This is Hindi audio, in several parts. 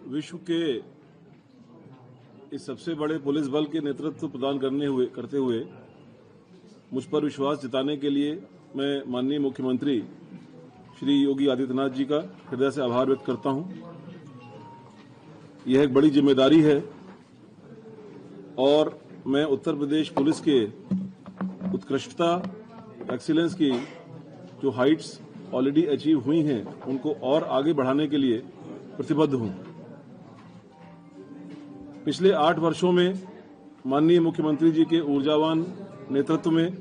विश्व के इस सबसे बड़े पुलिस बल के नेतृत्व प्रदान करते हुए मुझ पर विश्वास जताने के लिए मैं माननीय मुख्यमंत्री श्री योगी आदित्यनाथ जी का हृदय से आभार व्यक्त करता हूं। यह एक बड़ी जिम्मेदारी है और मैं उत्तर प्रदेश पुलिस के उत्कृष्टता, एक्सीलेंस की जो हाइट्स ऑलरेडी अचीव हुई हैं उनको और आगे बढ़ाने के लिए प्रतिबद्ध हूं। पिछले 8 वर्षों में माननीय मुख्यमंत्री जी के ऊर्जावान नेतृत्व में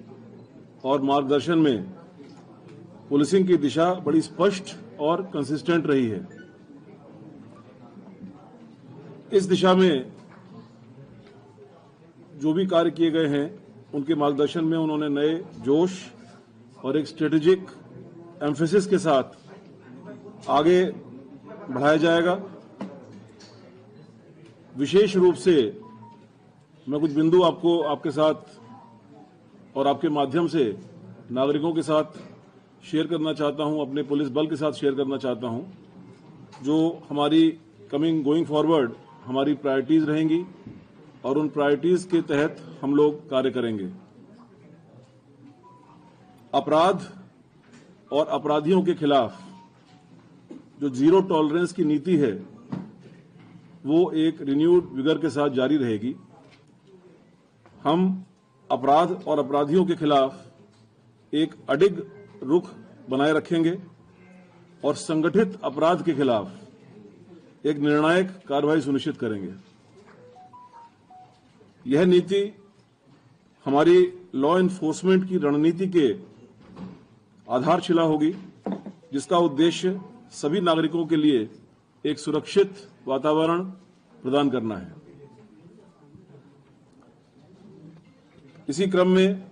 और मार्गदर्शन में पुलिसिंग की दिशा बड़ी स्पष्ट और कंसिस्टेंट रही है। इस दिशा में जो भी कार्य किए गए हैं उनके मार्गदर्शन में उन्होंने नए जोश और एक स्ट्रेटेजिक एम्फेसिस के साथ आगे बढ़ाया जाएगा। विशेष रूप से मैं कुछ बिंदु आपको आपके साथ और आपके माध्यम से नागरिकों के साथ शेयर करना चाहता हूं, अपने पुलिस बल के साथ शेयर करना चाहता हूं, जो हमारी गोइंग फॉरवर्ड हमारी प्रायोरिटीज रहेंगी और उन प्रायोरिटीज के तहत हम लोग कार्य करेंगे। अपराध और अपराधियों के खिलाफ जो जीरो टॉलरेंस की नीति है वो एक रिन्यूड विगर के साथ जारी रहेगी। हम अपराध और अपराधियों के खिलाफ एक अडिग रुख बनाए रखेंगे और संगठित अपराध के खिलाफ एक निर्णायक कार्रवाई सुनिश्चित करेंगे। यह नीति हमारी लॉ एनफोर्समेंट की रणनीति के आधारशिला होगी, जिसका उद्देश्य सभी नागरिकों के लिए एक सुरक्षित वातावरण प्रदान करना है। इसी क्रम में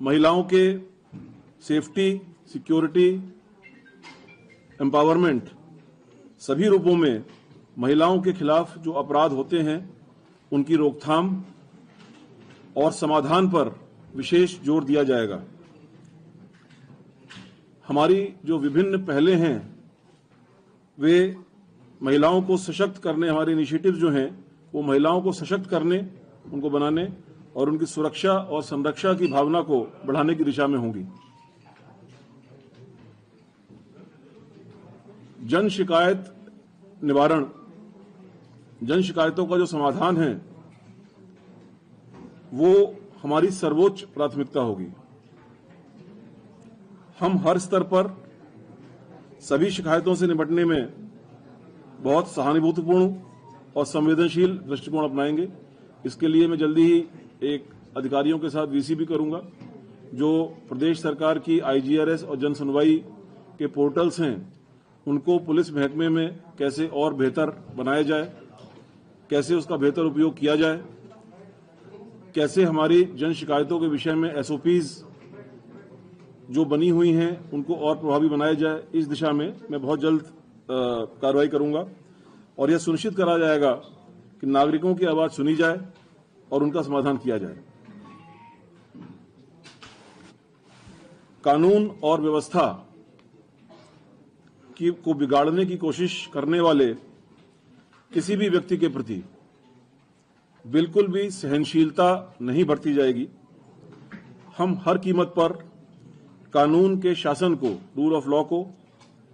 महिलाओं के सेफ्टी, सिक्योरिटी, एम्पावरमेंट सभी रूपों में महिलाओं के खिलाफ जो अपराध होते हैं उनकी रोकथाम और समाधान पर विशेष जोर दिया जाएगा। हमारी जो विभिन्न पहलें हैं वे महिलाओं को सशक्त करने, हमारे इनिशिएटिव्स जो हैं वो महिलाओं को सशक्त करने, उनको बनाने और उनकी सुरक्षा और संरक्षा की भावना को बढ़ाने की दिशा में होंगी। जन शिकायत निवारण, जन शिकायतों का जो समाधान है वो हमारी सर्वोच्च प्राथमिकता होगी। हम हर स्तर पर सभी शिकायतों से निपटने में बहुत सहानुभूतिपूर्ण और संवेदनशील दृष्टिकोण अपनाएंगे। इसके लिए मैं जल्दी ही एक अधिकारियों के साथ वीसी भी करूंगा, जो प्रदेश सरकार की आईजीआरएस और जन सुनवाई के पोर्टल्स हैं उनको पुलिस महकमे में कैसे और बेहतर बनाया जाए, कैसे उसका बेहतर उपयोग किया जाए, कैसे हमारी जन शिकायतों के विषय में एसओपीज जो बनी हुई हैं उनको और प्रभावी बनाया जाए। इस दिशा में मैं बहुत जल्द कार्रवाई करूंगा और यह सुनिश्चित करा जाएगा कि नागरिकों की आवाज सुनी जाए और उनका समाधान किया जाए। कानून और व्यवस्था को बिगाड़ने की कोशिश करने वाले किसी भी व्यक्ति के प्रति बिल्कुल भी सहनशीलता नहीं बरती जाएगी। हम हर कीमत पर कानून के शासन को, रूल ऑफ लॉ को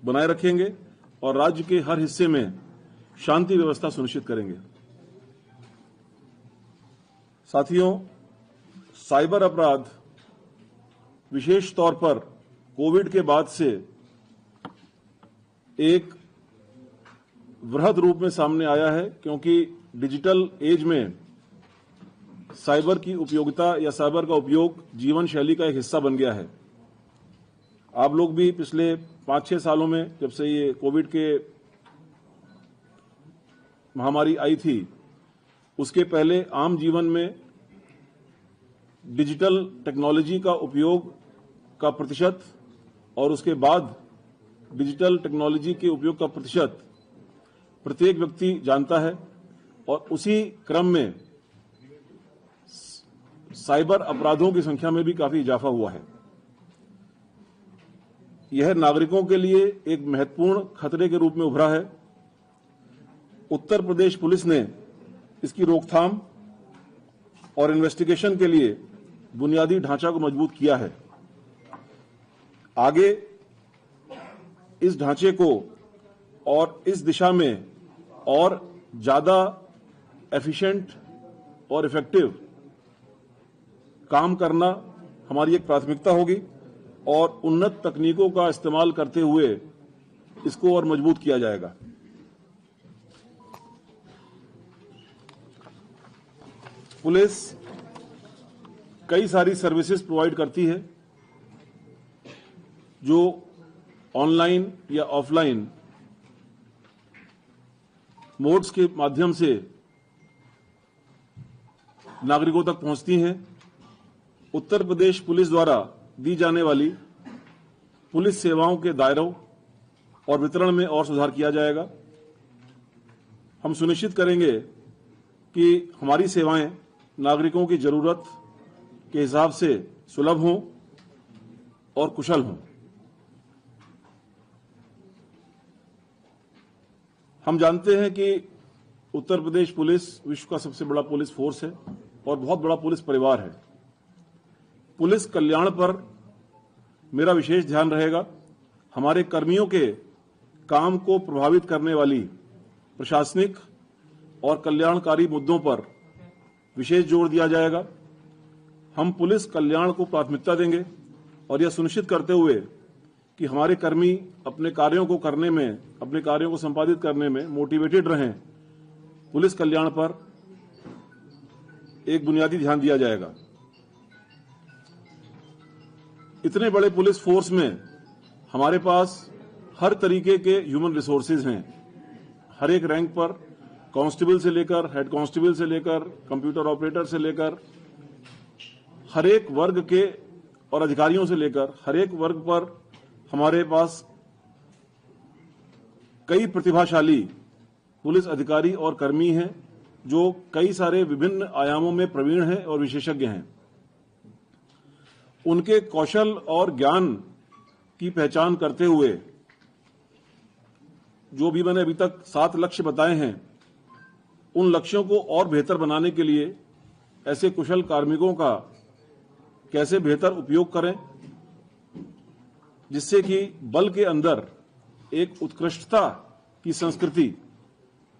बनाए रखेंगे और राज्य के हर हिस्से में शांति व्यवस्था सुनिश्चित करेंगे। साथियों, साइबर अपराध विशेष तौर पर कोविड के बाद से एक वृहद रूप में सामने आया है, क्योंकि डिजिटल एज में साइबर की उपयोगिता या साइबर का उपयोग जीवन शैली का एक हिस्सा बन गया है। आप लोग भी पिछले 5-6 सालों में, जब से ये कोविड के महामारी आई थी, उसके पहले आम जीवन में डिजिटल टेक्नोलॉजी का उपयोग का प्रतिशत और उसके बाद डिजिटल टेक्नोलॉजी के उपयोग का प्रतिशत प्रत्येक व्यक्ति जानता है और उसी क्रम में साइबर अपराधों की संख्या में भी काफी इजाफा हुआ है। यह नागरिकों के लिए एक महत्वपूर्ण खतरे के रूप में उभरा है। उत्तर प्रदेश पुलिस ने इसकी रोकथाम और इन्वेस्टिगेशन के लिए बुनियादी ढांचा को मजबूत किया है। आगे इस ढांचे को और इस दिशा में और ज्यादा एफिशिएंट और इफेक्टिव काम करना हमारी एक प्राथमिकता होगी और उन्नत तकनीकों का इस्तेमाल करते हुए इसको और मजबूत किया जाएगा। पुलिस कई सारी सर्विसेज प्रोवाइड करती है जो ऑनलाइन या ऑफलाइन मोड्स के माध्यम से नागरिकों तक पहुंचती हैं। उत्तर प्रदेश पुलिस द्वारा दी जाने वाली पुलिस सेवाओं के दायरों और वितरण में और सुधार किया जाएगा। हम सुनिश्चित करेंगे कि हमारी सेवाएं नागरिकों की जरूरत के हिसाब से सुलभ हों और कुशल हों। हम जानते हैं कि उत्तर प्रदेश पुलिस विश्व का सबसे बड़ा पुलिस फोर्स है और बहुत बड़ा पुलिस परिवार है। पुलिस कल्याण पर मेरा विशेष ध्यान रहेगा। हमारे कर्मियों के काम को प्रभावित करने वाली प्रशासनिक और कल्याणकारी मुद्दों पर विशेष जोर दिया जाएगा। हम पुलिस कल्याण को प्राथमिकता देंगे और यह सुनिश्चित करते हुए कि हमारे कर्मी अपने कार्यों को करने में, अपने कार्यों को संपादित करने में मोटिवेटेड रहें, पुलिस कल्याण पर एक बुनियादी ध्यान दिया जाएगा। इतने बड़े पुलिस फोर्स में हमारे पास हर तरीके के ह्यूमन रिसोर्सेज हैं। हर एक रैंक पर कांस्टेबल से लेकर हेड कांस्टेबल से लेकर कंप्यूटर ऑपरेटर से लेकर हर एक वर्ग के और अधिकारियों से लेकर हर एक वर्ग पर हमारे पास कई प्रतिभाशाली पुलिस अधिकारी और कर्मी हैं जो कई सारे विभिन्न आयामों में प्रवीण हैं और विशेषज्ञ हैं। उनके कौशल और ज्ञान की पहचान करते हुए जो भी मैंने अभी तक 7 लक्ष्य बताए हैं, उन लक्ष्यों को और बेहतर बनाने के लिए ऐसे कुशल कार्मिकों का कैसे बेहतर उपयोग करें जिससे कि बल के अंदर एक उत्कृष्टता की संस्कृति,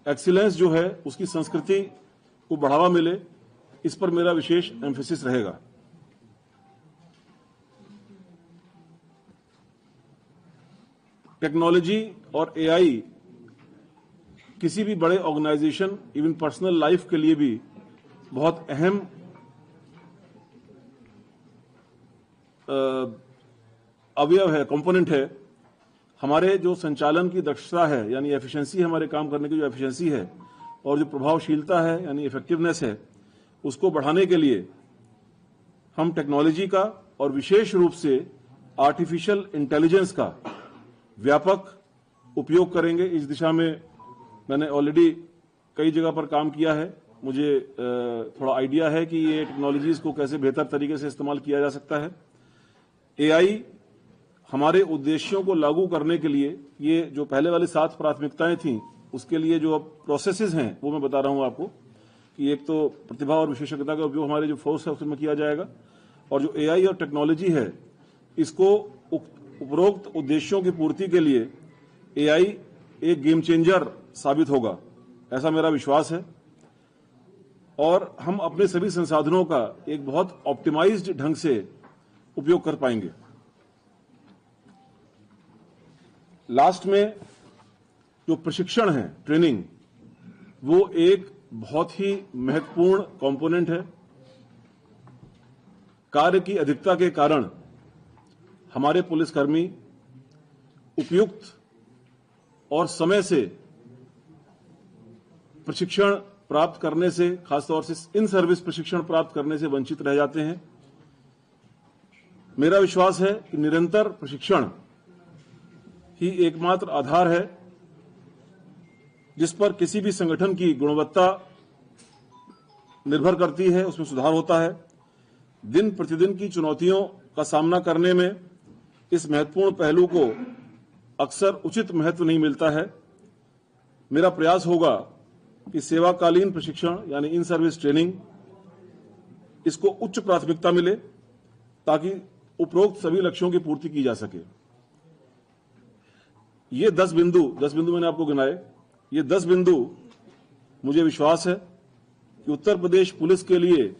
एक्सीलेंस जो है उसकी संस्कृति को बढ़ावा मिले, इस पर मेरा विशेष एम्फेसिस रहेगा। टेक्नोलॉजी और एआई किसी भी बड़े ऑर्गेनाइजेशन, इवन पर्सनल लाइफ के लिए भी बहुत अहम अवयव है, कंपोनेंट है। हमारे जो संचालन की दक्षता है यानी एफिशिएंसी, हमारे काम करने की जो एफिशिएंसी है और जो प्रभावशीलता है यानी इफेक्टिवनेस है, उसको बढ़ाने के लिए हम टेक्नोलॉजी का और विशेष रूप से आर्टिफिशियल इंटेलिजेंस का व्यापक उपयोग करेंगे। इस दिशा में मैंने ऑलरेडी कई जगह पर काम किया है। मुझे थोड़ा आइडिया है कि ये टेक्नोलॉजीज को कैसे बेहतर तरीके से इस्तेमाल किया जा सकता है। एआई हमारे उद्देश्यों को लागू करने के लिए, ये जो पहले वाली 7 प्राथमिकताएं थीं, उसके लिए जो अब प्रोसेसेस हैं वो मैं बता रहा हूं आपको कि एक तो प्रतिभा और विशेषज्ञता का उपयोग हमारे जो फोर्स है उसमें किया जाएगा और जो एआई और टेक्नोलॉजी है इसको उपरोक्त उद्देश्यों की पूर्ति के लिए एआई एक गेम चेंजर साबित होगा, ऐसा मेरा विश्वास है। और हम अपने सभी संसाधनों का एक बहुत ऑप्टिमाइज्ड ढंग से उपयोग कर पाएंगे। लास्ट में जो प्रशिक्षण है, ट्रेनिंग, वो एक बहुत ही महत्वपूर्ण कंपोनेंट है। कार्य की अधिकता के कारण हमारे पुलिसकर्मी उपयुक्त और समय से प्रशिक्षण प्राप्त करने से, खासतौर से इन सर्विस प्रशिक्षण प्राप्त करने से वंचित रह जाते हैं। मेरा विश्वास है कि निरंतर प्रशिक्षण ही एकमात्र आधार है जिस पर किसी भी संगठन की गुणवत्ता निर्भर करती है, उसमें सुधार होता है। दिन प्रतिदिन की चुनौतियों का सामना करने में इस महत्वपूर्ण पहलू को अक्सर उचित महत्व नहीं मिलता है। मेरा प्रयास होगा कि सेवाकालीन प्रशिक्षण यानी इन सर्विस ट्रेनिंग इसको उच्च प्राथमिकता मिले ताकि उपरोक्त सभी लक्ष्यों की पूर्ति की जा सके। ये 10 बिंदु मैंने आपको गिनाए। ये 10 बिंदु मुझे विश्वास है कि उत्तर प्रदेश पुलिस के लिए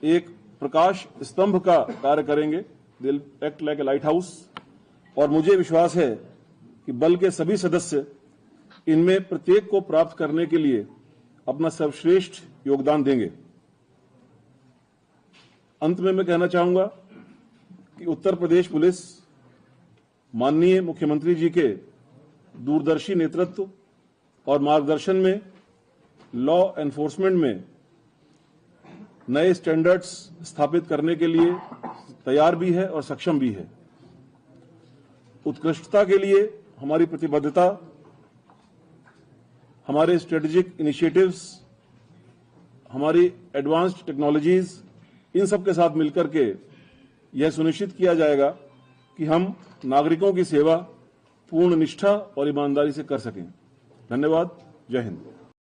एक प्रकाश स्तंभ का कार्य करेंगे। They will act like a light house. और मुझे विश्वास है कि बल के सभी सदस्य इनमें प्रत्येक को प्राप्त करने के लिए अपना सर्वश्रेष्ठ योगदान देंगे। अंत में मैं कहना चाहूंगा कि उत्तर प्रदेश पुलिस माननीय मुख्यमंत्री जी के दूरदर्शी नेतृत्व और मार्गदर्शन में लॉ एनफोर्समेंट में नए स्टैंडर्ड्स स्थापित करने के लिए तैयार भी है और सक्षम भी है। उत्कृष्टता के लिए हमारी प्रतिबद्धता, हमारे स्ट्रेटेजिक इनिशिएटिव्स, हमारी एडवांस्ड टेक्नोलॉजीज, इन सब के साथ मिलकर के यह सुनिश्चित किया जाएगा कि हम नागरिकों की सेवा पूर्ण निष्ठा और ईमानदारी से कर सकें। धन्यवाद। जय हिंद।